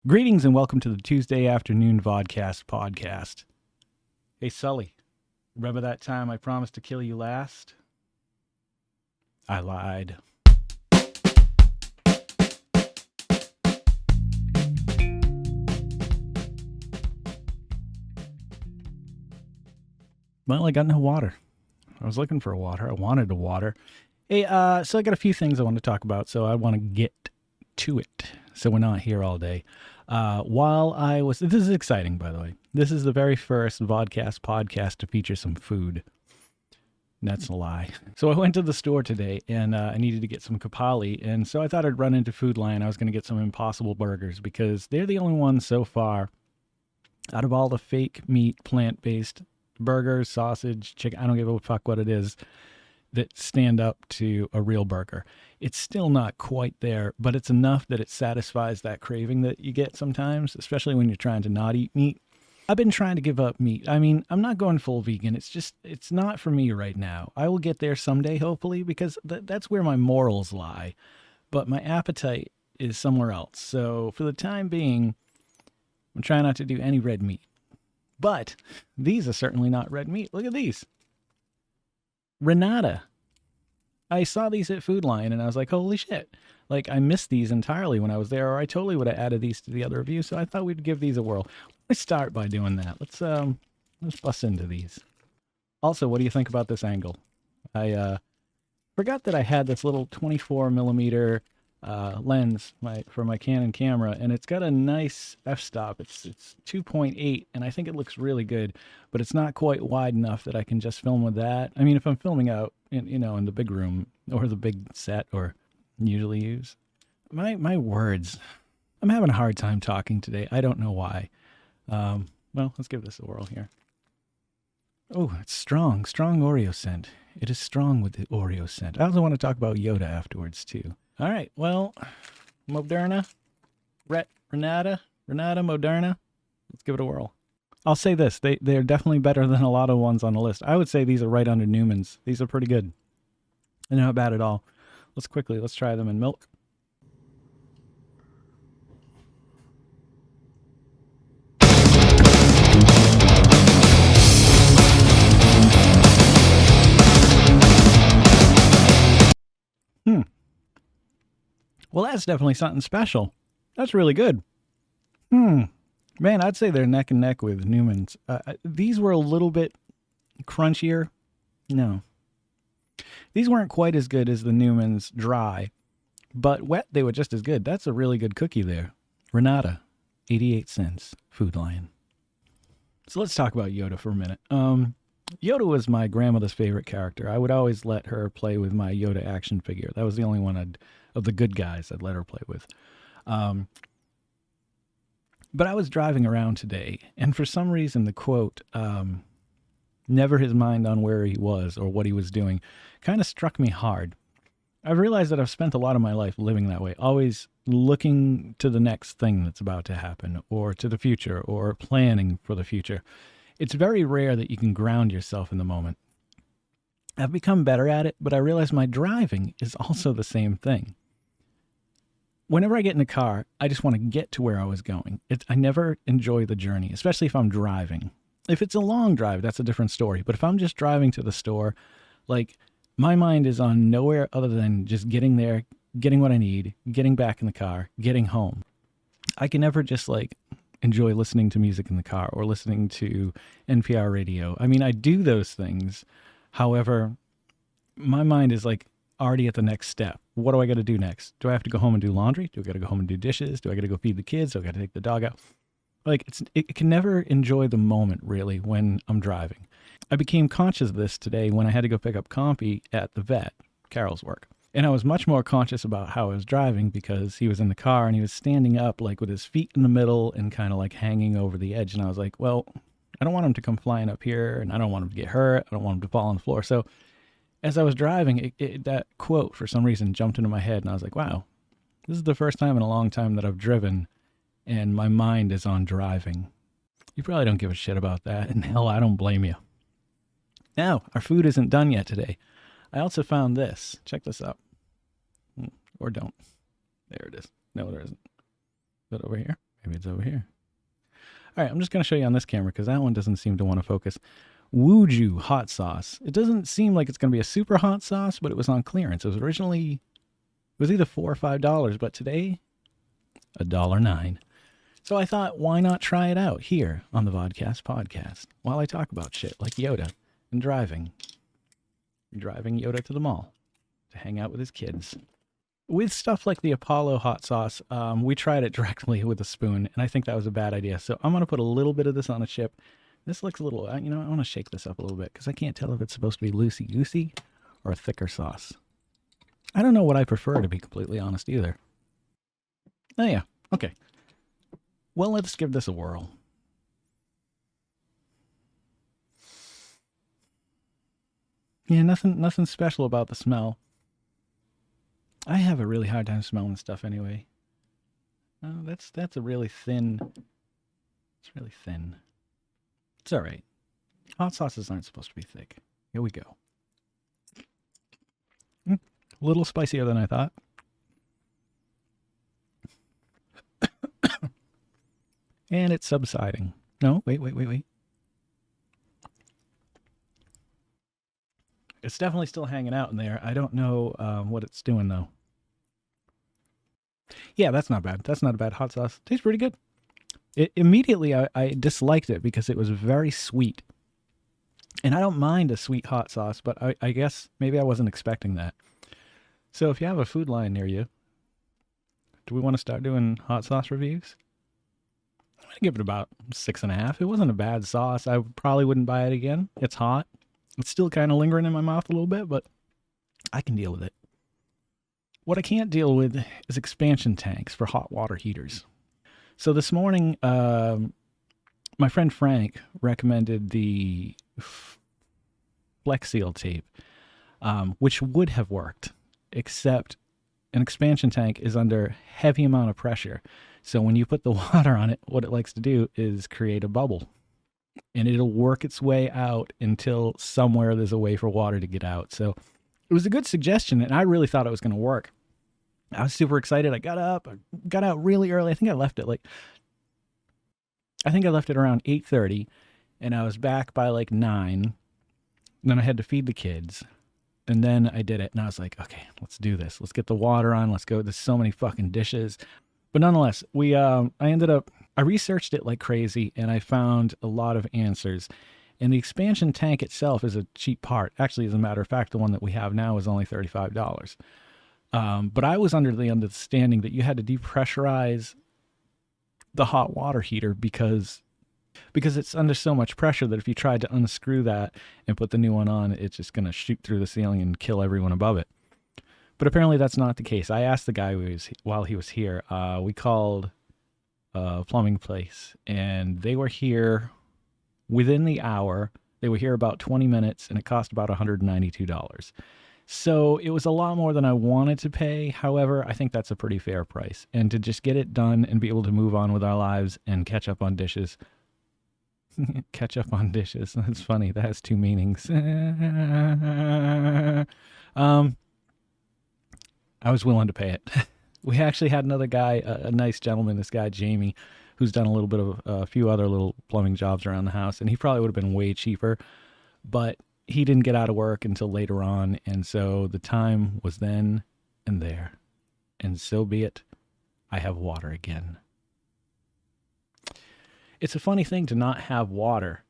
Greetings and welcome to the Tuesday afternoon Vodkast podcast. Hey, Sully, remember that time I promised to kill you last? I lied. Well, I got no water. I was looking for water. I wanted a water. Hey, so I got a few things I want to talk about, so I want to get to it so we're not here all day. This is exciting, by the way. This is the very first Vodkast podcast to feature some food. That's a lie. So I went to the store today and I needed to get some Kapali. And so I thought I'd run into Food Lion. I was going to get some Impossible Burgers because they're the only ones so far out of all the fake meat, plant-based burgers, sausage, chicken, I don't give a fuck what it is, that stand up to a real burger. It's still not quite there, but it's enough that it satisfies that craving that you get sometimes, especially when you're trying to not eat meat. I've been trying to give up meat. I mean, I'm not going full vegan. It's not for me right now. I will get there someday, hopefully, because that's where my morals lie. But my appetite is somewhere else. So for the time being, I'm trying not to do any red meat. But these are certainly not red meat. Look at these. Renata. I saw these at Food Lion and I was like, holy shit. Like, I missed these entirely when I was there, or I totally would have added these to the other review, so I thought we'd give these a whirl. Let's start by doing that. Let's bust into these. Also, what do you think about this angle? I forgot that I had this little 24 millimeter lens for my Canon camera, and it's got a nice f-stop. It's 2.8, and I think it looks really good, but it's not quite wide enough that I can just film with that. I mean, if I'm filming out in the big room or the big set or usually use my words, I'm having a hard time talking today. I don't know why. Well, let's give this a whirl here. Oh, it's strong Oreo scent. It is strong with the Oreo scent. I also want to talk about Yoda afterwards too. All right, well, Moderna, Renata, Moderna. Let's give it a whirl. I'll say this, they're definitely better than a lot of ones on the list. I would say these are right under Newman's. These are pretty good. They're not bad at all. Let's try them in milk. Well, that's definitely something special. That's really good. Man, I'd say they're neck and neck with Newman's. These were a little bit crunchier. No. These weren't quite as good as the Newman's dry, but wet, they were just as good. That's a really good cookie there. Renata, 88 cents, Food Lion. So let's talk about Yoda for a minute. Yoda was my grandmother's favorite character. I would always let her play with my Yoda action figure. That was the only one of the good guys I'd let her play with. But I was driving around today, and for some reason the quote, never his mind on where he was or what he was doing, kind of struck me hard. I've realized that I've spent a lot of my life living that way, always looking to the next thing that's about to happen, or to the future, or planning for the future. It's very rare that you can ground yourself in the moment. I've become better at it, but I realize my driving is also the same thing. Whenever I get in a car, I just want to get to where I was going. I never enjoy the journey, especially if I'm driving. If it's a long drive, that's a different story. But if I'm just driving to the store, like, my mind is on nowhere other than just getting there, getting what I need, getting back in the car, getting home. I can never just, enjoy listening to music in the car or listening to NPR radio. I mean, I do those things. However, my mind is already at the next step. What do I got to do next? Do I have to go home and do laundry? Do I got to go home and do dishes? Do I got to go feed the kids? Do I got to take the dog out? It can never enjoy the moment really when I'm driving. I became conscious of this today when I had to go pick up Compy at the vet, Carol's work. And I was much more conscious about how I was driving because he was in the car and he was standing up with his feet in the middle and kind of hanging over the edge. And I was like, well, I don't want him to come flying up here and I don't want him to get hurt. I don't want him to fall on the floor. So as I was driving, that quote for some reason jumped into my head and I was like, wow, this is the first time in a long time that I've driven and my mind is on driving. You probably don't give a shit about that, and hell, I don't blame you. Now, our food isn't done yet today. I also found this. Check this out. Or don't. There it is. No, there isn't. Is it over here? Maybe it's over here. All right, I'm just going to show you on this camera because that one doesn't seem to want to focus. Wuju hot sauce. It doesn't seem like it's going to be a super hot sauce, but it was on clearance. It was originally, it was either $4 or $5, but today, $1.09. So I thought, why not try it out here on the Vodkast podcast while I talk about shit like Yoda and driving Yoda to the mall to hang out with his kids. With stuff like the Apollo hot sauce, we tried it directly with a spoon, and I think that was a bad idea. So I'm going to put a little bit of this on a chip. This looks a little, I want to shake this up a little bit because I can't tell if it's supposed to be loosey-goosey or a thicker sauce. I don't know what I prefer, to be completely honest, either. Oh, yeah. Okay. Well, let's give this a whirl. Yeah, nothing special about the smell. I have a really hard time smelling stuff anyway. Oh, that's a really thin. It's really thin. It's all right. Hot sauces aren't supposed to be thick. Here we go. A little spicier than I thought. And it's subsiding. No, wait. It's definitely still hanging out in there. I don't know what it's doing, though. Yeah, that's not bad. That's not a bad hot sauce. Tastes pretty good. Immediately, I disliked it because it was very sweet. And I don't mind a sweet hot sauce, but I guess maybe I wasn't expecting that. So if you have a Food Lion near you, do we want to start doing hot sauce reviews? I'm going to give it about 6.5. It wasn't a bad sauce. I probably wouldn't buy it again. It's hot. It's still kind of lingering in my mouth a little bit, but I can deal with it. What I can't deal with is expansion tanks for hot water heaters. So this morning, my friend Frank recommended the Flex Seal tape, which would have worked, except an expansion tank is under heavy amount of pressure. So when you put the water on it, what it likes to do is create a bubble. And it'll work its way out until somewhere there's a way for water to get out. So it was a good suggestion, and I really thought it was going to work. I was super excited. I got out really early. I think I left it around 8:30, and I was back by like 9. Then I had to feed the kids, and then I did it, and I was like, okay, let's do this. Let's get the water on. Let's go. There's so many fucking dishes. But nonetheless, I researched it like crazy, and I found a lot of answers. And the expansion tank itself is a cheap part. Actually, as a matter of fact, the one that we have now is only $35. But I was under the understanding that you had to depressurize the hot water heater because it's under so much pressure that if you tried to unscrew that and put the new one on, it's just going to shoot through the ceiling and kill everyone above it. But apparently that's not the case. I asked the guy while he was here. We called a plumbing place, and they were here within the hour. They were here about 20 minutes, and it cost about $192. So it was a lot more than I wanted to pay. However, I think that's a pretty fair price. And to just get it done and be able to move on with our lives and catch up on dishes. Catch up on dishes. That's funny. That has two meanings. I was willing to pay it. We actually had another guy, a nice gentleman, this guy, Jamie, who's done a little bit of a few other little plumbing jobs around the house, and he probably would have been way cheaper, but he didn't get out of work until later on, and so the time was then and there. And so be it. I have water again. It's a funny thing to not have water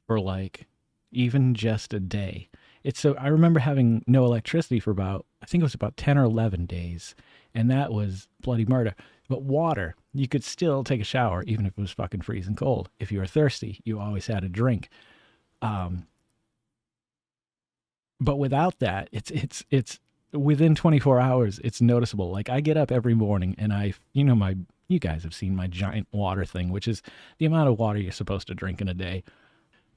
for like even just a day. I remember having no electricity for I think it was about 10 or 11 days, and that was bloody murder. But water, you could still take a shower, even if it was fucking freezing cold. If you were thirsty, you always had a drink. But without that, it's within 24 hours, it's noticeable. Like I get up every morning and you guys have seen my giant water thing, which is the amount of water you're supposed to drink in a day.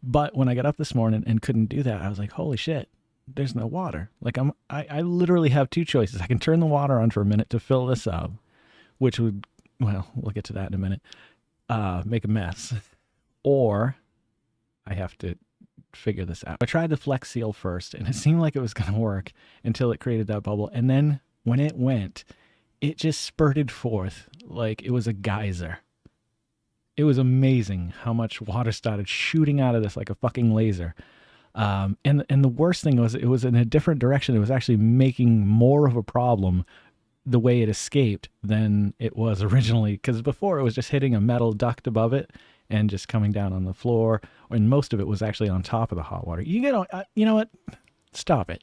But when I got up this morning and couldn't do that, I was like, holy shit, there's no water. Like I literally have two choices. I can turn the water on for a minute to fill this up, which would, well, we'll get to that in a minute, make a mess. Or I have to figure this out. I tried the Flex Seal first, and it seemed like it was going to work until it created that bubble. And then when it went, it just spurted forth like it was a geyser. It was amazing how much water started shooting out of this like a fucking laser. And the worst thing was it was in a different direction. It was actually making more of a problem the way it escaped than it was originally. Because before it was just hitting a metal duct above it and just coming down on the floor. And most of it was actually on top of the hot water. You know what? Stop it.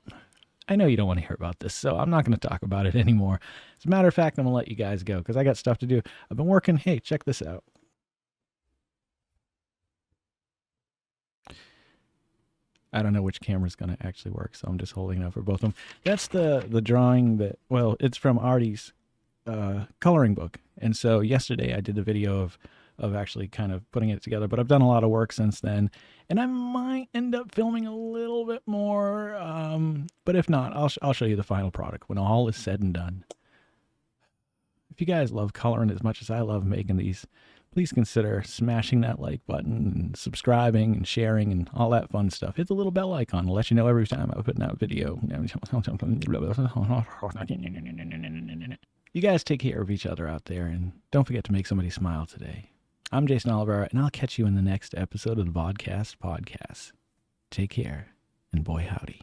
I know you don't want to hear about this, so I'm not going to talk about it anymore. As a matter of fact, I'm going to let you guys go because I got stuff to do. I've been working. Hey, check this out. I don't know which camera's going to actually work, so I'm just holding it up for both of them. That's the drawing that, well, it's from Artie's coloring book. And so yesterday I did a video of actually kind of putting it together, but I've done a lot of work since then. And I might end up filming a little bit more, but if not, I'll show you the final product when all is said and done. If you guys love coloring as much as I love making these, please consider smashing that like button and subscribing and sharing and all that fun stuff. Hit the little bell icon to let you know every time I put out a video. You guys take care of each other out there, and don't forget to make somebody smile today. I'm Jason Oliver, and I'll catch you in the next episode of the Vodkast podcast. Take care, and boy howdy.